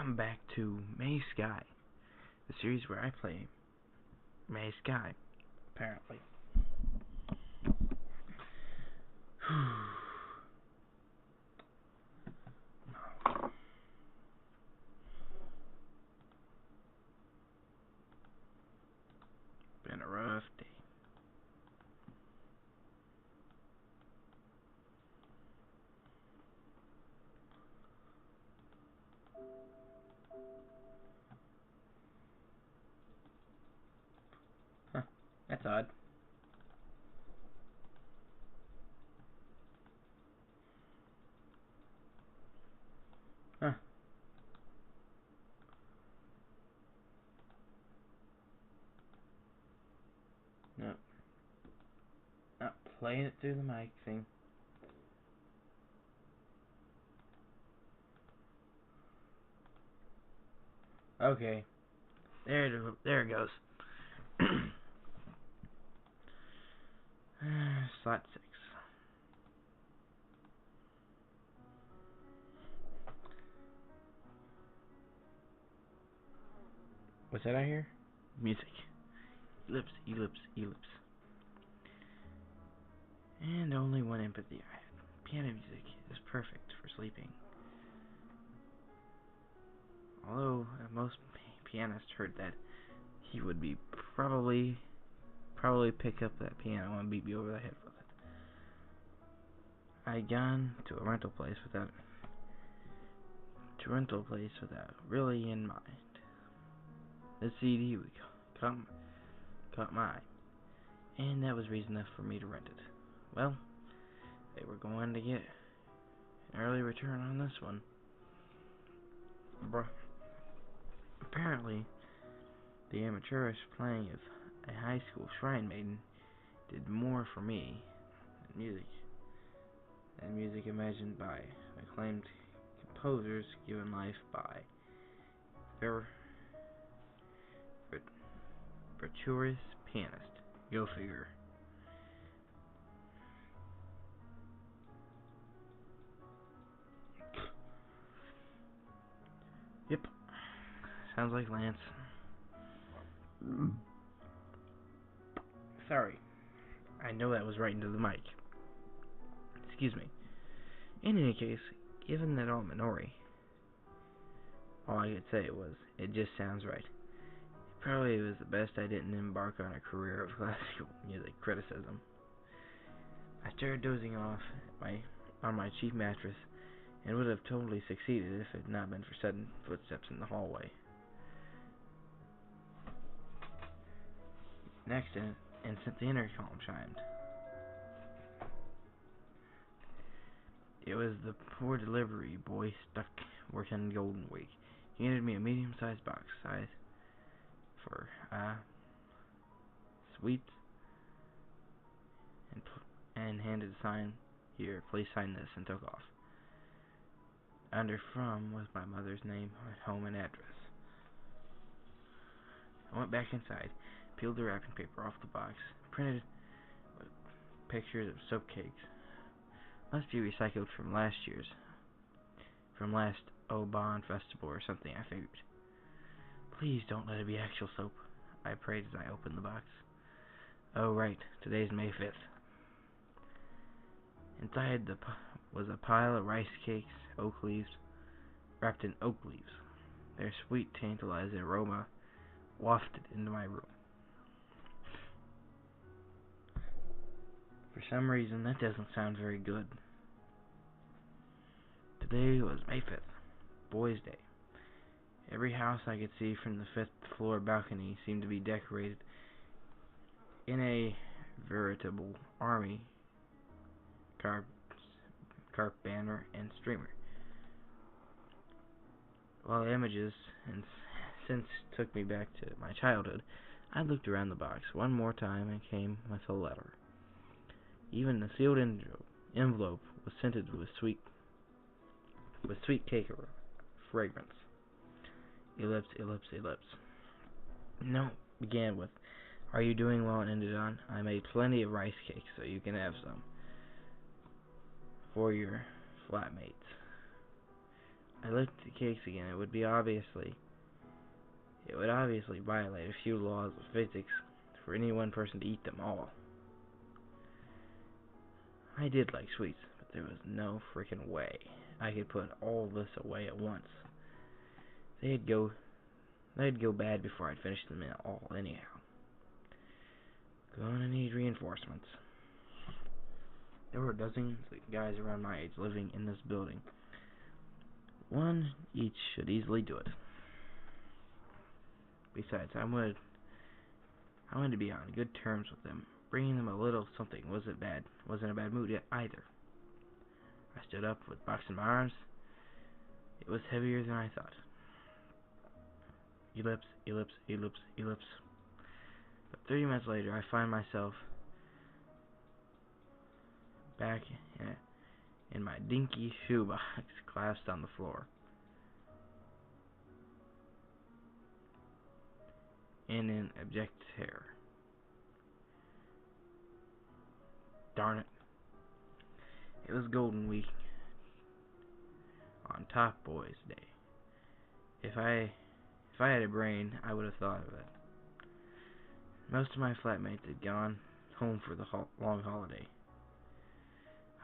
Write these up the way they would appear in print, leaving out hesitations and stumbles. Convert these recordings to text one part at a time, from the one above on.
welcome back to May Sky, the series where I play May Sky, apparently. Been a rough day. Huh, that's odd. Huh. No. Not playing it through the mic thing. Okay. There it goes. Slot 6. What's that I hear? Music. Ellipse, ellipse, ellipse. And only one empathy I had. Piano music is perfect for sleeping. Although most pianists heard that, he would be probably pick up that piano and beat me over the head with it. I'd gone to a rental place without really in mind. The CD would caught my eye, and that was reason enough for me to rent it. Well, they were going to get an early return on this one. Apparently, the amateurish playing of a high school shrine maiden did more for me than music imagined by acclaimed composers given life by virtuous pianist. Go figure. Yep. Sounds like Lance. Sorry. I know that was right into the mic. Excuse me. In any case, given that all Minori, all I could say was, it just sounds right. Probably was the best I didn't embark on a career of classical music criticism. I started dozing off on my cheap mattress and would have totally succeeded if it had not been for sudden footsteps in the hallway. Next instant, the intercom chimed. It was the poor delivery boy stuck working Golden Week. He handed me a medium-sized box size for sweets and handed a sign, "Here, please sign this," and took off. Under "from" was my mother's name, home, and address. I went back inside, peeled the wrapping paper off the box, printed pictures of soap cakes. Must be recycled from last Oban festival or something, I figured. Please don't let it be actual soap, I prayed as I opened the box. Oh right, today's May 5th. Inside was a pile of rice cakes, wrapped in oak leaves. Their sweet, tantalizing aroma wafted into my room. For some reason, that doesn't sound very good. Today was May 5th, Boys' Day. Every house I could see from the 5th floor balcony seemed to be decorated in a veritable army, carp banner, and streamer. While the images and since took me back to my childhood, I looked around the box one more time and came with a letter. Even the sealed envelope was scented with sweet cake fragrance. Ellipse, ellipse, ellipse. No, began with, "Are you doing well?" and ended on, "I made plenty of rice cakes, so you can have some for your flatmates." I looked at the cakes again. It would obviously violate a few laws of physics for any one person to eat them all. I did like sweets, but there was no freaking way I could put all this away at once. They'd go bad before I'd finish them all anyhow. Gonna need reinforcements. There were dozens of guys around my age living in this building. One each should easily do it. Besides, I wanted to be on good terms with them. Bringing them a little something wasn't a bad mood yet either. I stood up with box in my arms. It was heavier than I thought. Ellipse, ellipse, ellipse, ellipse. But 30 minutes later, I find myself back in my dinky shoebox, collapsed on the floor. In abject terror. Darn it. It was Golden Week on Top Boys Day. If I had a brain, I would have thought of it. Most of my flatmates had gone home for the long holiday.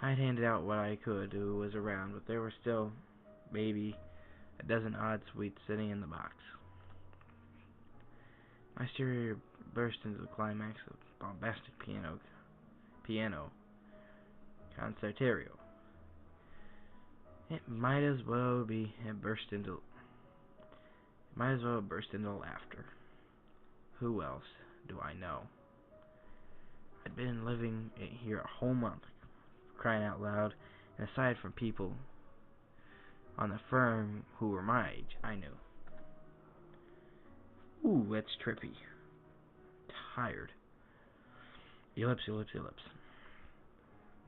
I'd handed out what I could who was around, but there were still maybe a dozen odd sweets sitting in the box. My stereo burst into the climax of bombastic piano concertario. It might as well have burst into laughter. Who else do I know? I'd been living here a whole month, crying out loud, and aside from people on the firm who were my age, I knew. Ooh, that's trippy. Tired. Ellipse, ellipse, ellipse.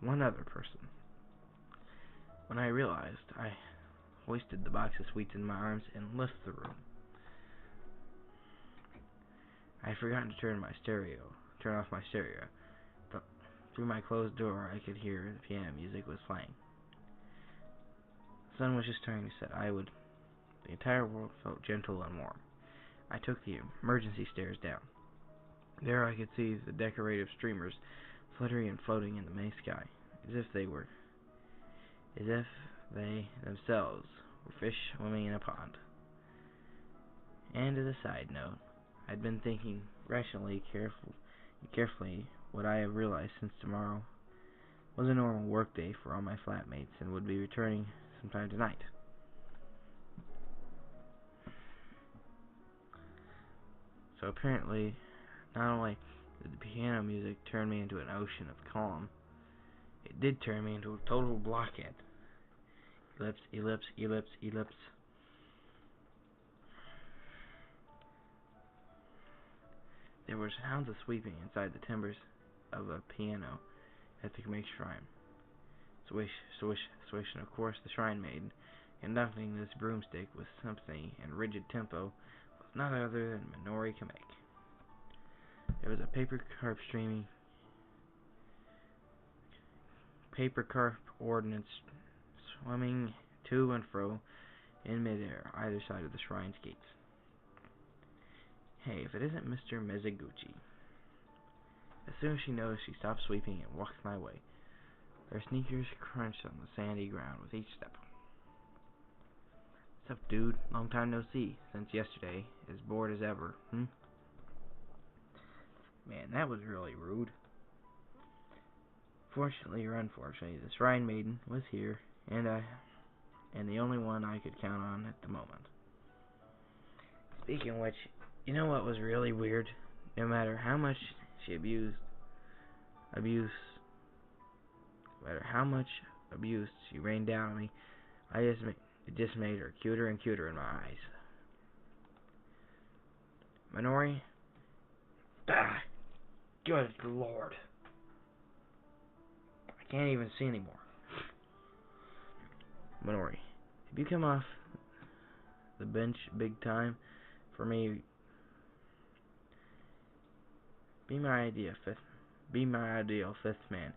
One other person. When I realized, I hoisted the box of sweets in my arms and left the room. I had forgotten to turn off my stereo, but through my closed door I could hear the piano music was playing. The sun was just starting to set. The entire world felt gentle and warm. I took the emergency stairs down. There I could see the decorative streamers fluttering and floating in the May sky, as if they themselves were fish swimming in a pond. And as a side note, I'd been thinking rationally, carefully what I have realized since tomorrow was a normal work day for all my flatmates and would be returning sometime tonight. So apparently, not only did the piano music turn me into an ocean of calm, it did turn me into a total blockhead. Ellipse, ellipse, ellipse, ellipse. There were sounds of sweeping inside the timbers of a piano at the make shrine. Swish, swish, swish, and of course the shrine maiden, conducting this broomstick with sympathy and rigid tempo, was none other than Minori Kameki. There was a paper carp ordnance swimming to and fro in midair, either side of the shrine's gates. Hey, if it isn't Mr. Mizuguchi. As soon as she noticed, she stopped sweeping and walked my way. Her sneakers crunched on the sandy ground with each step. What's up, dude? Long time no see. Since yesterday. As bored as ever, Man, that was really rude. Fortunately or unfortunately, the Shrine Maiden was here, and the only one I could count on at the moment. Speaking of which, you know what was really weird? No matter how much she abuse she rained down on me, it just made her cuter and cuter in my eyes. Minori? Ah, good lord. I can't even see anymore. Minori, have you come off the bench big time for me? Be my ideal fifth man.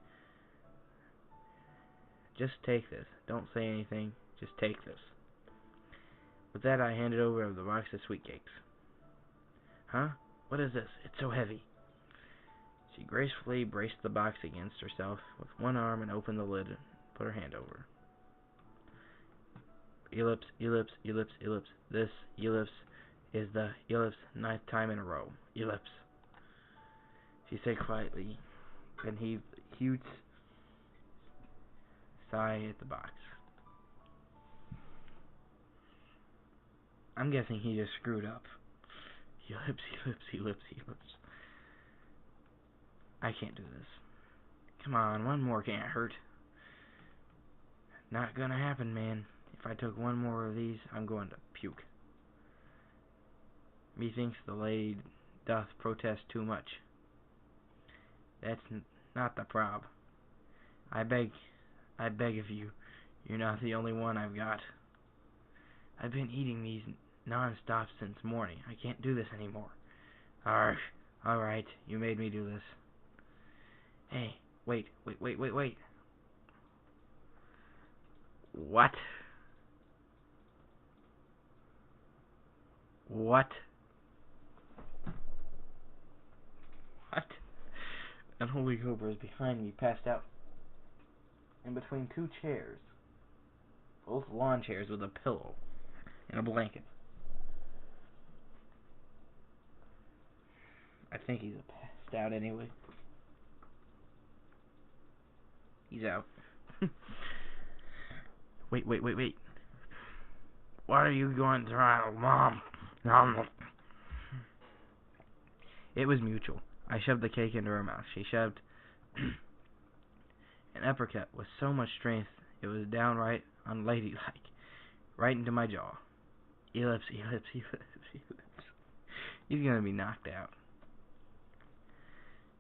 Just take this. Don't say anything. Just take this. With that, I handed over the box of sweet cakes. Huh? What is this? It's so heavy. She gracefully braced the box against herself with one arm and opened the lid and put her hand over. Ellipse, ellipse, ellipse, ellipse. This ellipse is the ellipse 9th time in a row. Ellipse. She said quietly, then heaved a huge sigh at the box. I'm guessing he just screwed up. Ellipse, ellipse, ellipse, ellipse. I can't do this. Come on, one more can't hurt. Not gonna happen, man. If I took one more of these, I'm going to puke. Methinks the lady doth protest too much. That's not the prob. I beg of you, you're not the only one I've got. I've been eating these non-stop since morning. I can't do this anymore. Arrgh. Alright, you made me do this. Hey, wait. What? What? Unholy Cobra is behind me, passed out in between two chairs. Both lawn chairs with a pillow and a blanket. I think he's passed out anyway. He's out. Wait. What are you going to try, Mom? It was mutual. I shoved the cake into her mouth. She shoved an uppercut with so much strength it was downright unladylike, right into my jaw. Ellipse. He's gonna be knocked out.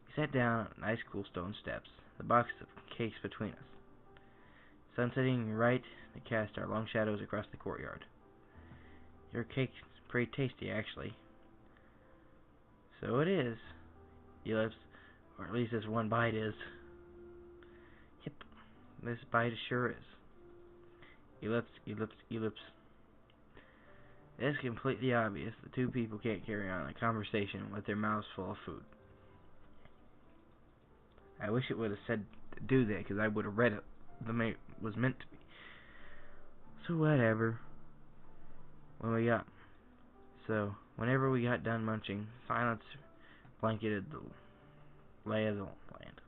We sat down on nice cool stone steps, the box of cakes between us. Sun setting right to cast our long shadows across the courtyard. Your cake's pretty tasty, actually. So it is, Ellipse, or at least this one bite is. Yep, this bite sure is. Ellipse. It's completely obvious the two people can't carry on a conversation with their mouths full of food. I wish it would have said to do that, because I would have read it the was meant to be. So whatever. Whenever we got done munching, silence blanketed the lay of the land.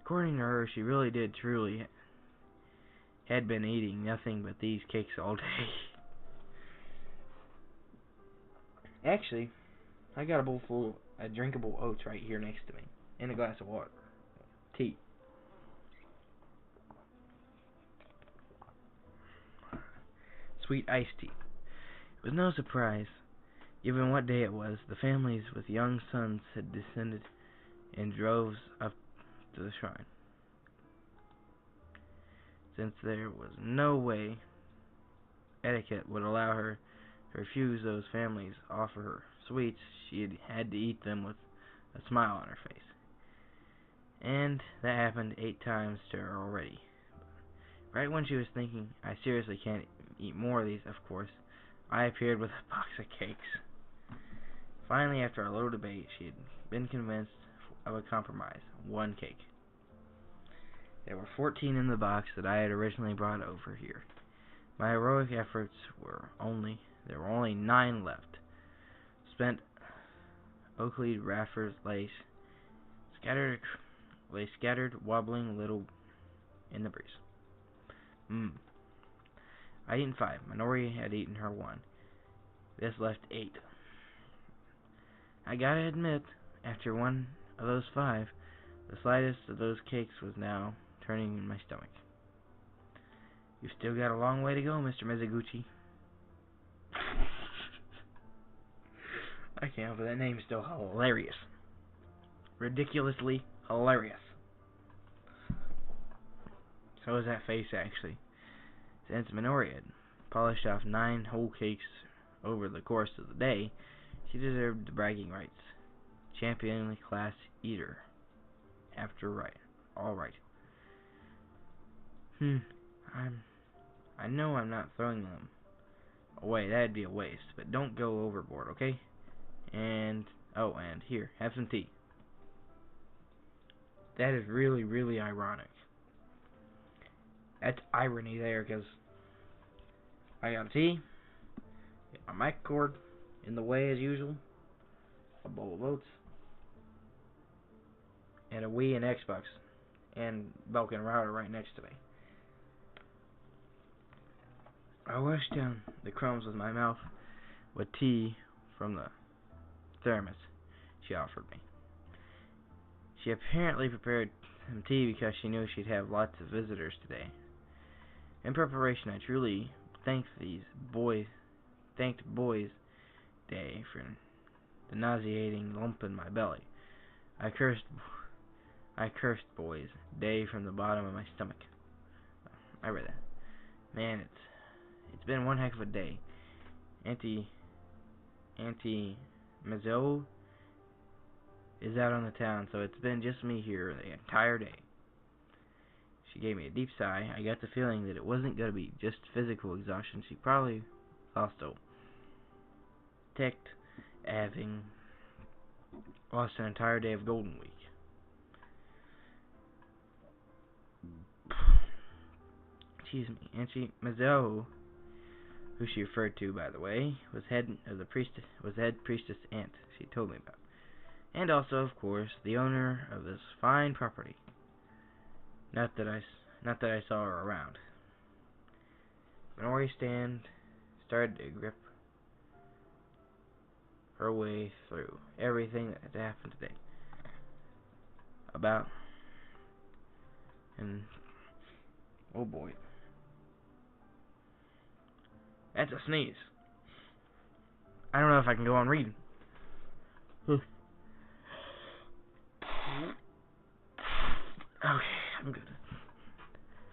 According to her, she really did truly had been eating nothing but these cakes all day. Actually, I got a bowl full of drinkable oats right here next to me, and a glass of water. Tea. Sweet iced tea. It was no surprise, given what day it was. The families with young sons had descended in droves up to the shrine. Since there was no way etiquette would allow her to refuse those families offer her sweets, she had to eat them with a smile on her face. And that happened 8 times to her already. Right when she was thinking, I seriously can't eat more of these, of course, I appeared with a box of cakes. Finally, after a little debate, she had been convinced of a compromise. 1 cake. There were 14 in the box that I had originally brought over here. My heroic efforts there were only 9 left. Spent Oakley Raffers lay scattered, wobbling little in the breeze. I'd eaten 5. Minori had eaten her 1. This left 8. I gotta admit, after one of those 5, the slightest of those cakes was now turning in my stomach. You've still got a long way to go, Mr. Mizuguchi. I can't, but that name is still hilarious. Ridiculously hilarious. So is that face, actually. Since Minori had polished off 9 whole cakes over the course of the day, she deserved the bragging rights. Champion class eater. After all right. I know I'm not throwing them away. That'd be a waste. But don't go overboard, okay? And, oh, and here, have some tea. That is really, really ironic. That's irony there, because I got tea, my mic cord in the way as usual, a bowl of oats, and a Wii and Xbox, and Belkin router right next to me. I washed down the crumbs with my mouth with tea from the thermos she offered me. She apparently prepared some tea because she knew she'd have lots of visitors today. In preparation, I truly thanked Boys Day for the nauseating lump in my belly. I cursed Boys Day from the bottom of my stomach. I read that. Man, it's been one heck of a day. Auntie Mazo is out on the town, so it's been just me here the entire day. She gave me a deep sigh. I got the feeling that it wasn't going to be just physical exhaustion. She probably also ticked having lost an entire day of Golden Week. Excuse me. Auntie Mazo, who she referred to, by the way, was head priestess aunt she told me about. And also, of course, the owner of this fine property. Not that I saw her around. Minori started to grip her way through everything that had happened today. Oh boy. That's a sneeze. I don't know if I can go on reading. Okay, I'm good.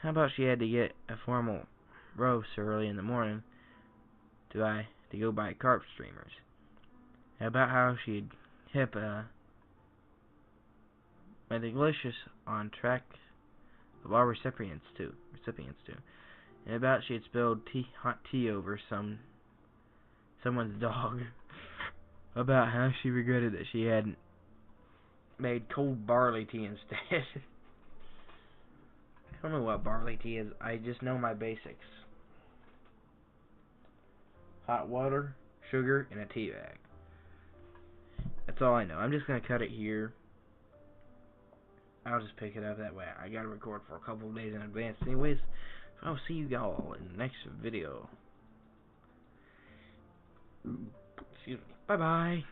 How about she had to get a formal roast so early in the morning to go buy carp streamers? How about how she'd hip my delicious on track of our recipients too. And about she had spilled hot tea over someone's dog. About how she regretted that she hadn't made cold barley tea instead. I don't know what barley tea is. I just know my basics. Hot water, sugar, and a tea bag. That's all I know. I'm just going to cut it here. I'll just pick it up that way. I got to record for a couple of days in advance anyways. So I'll see you all in the next video. Excuse me. Bye-bye.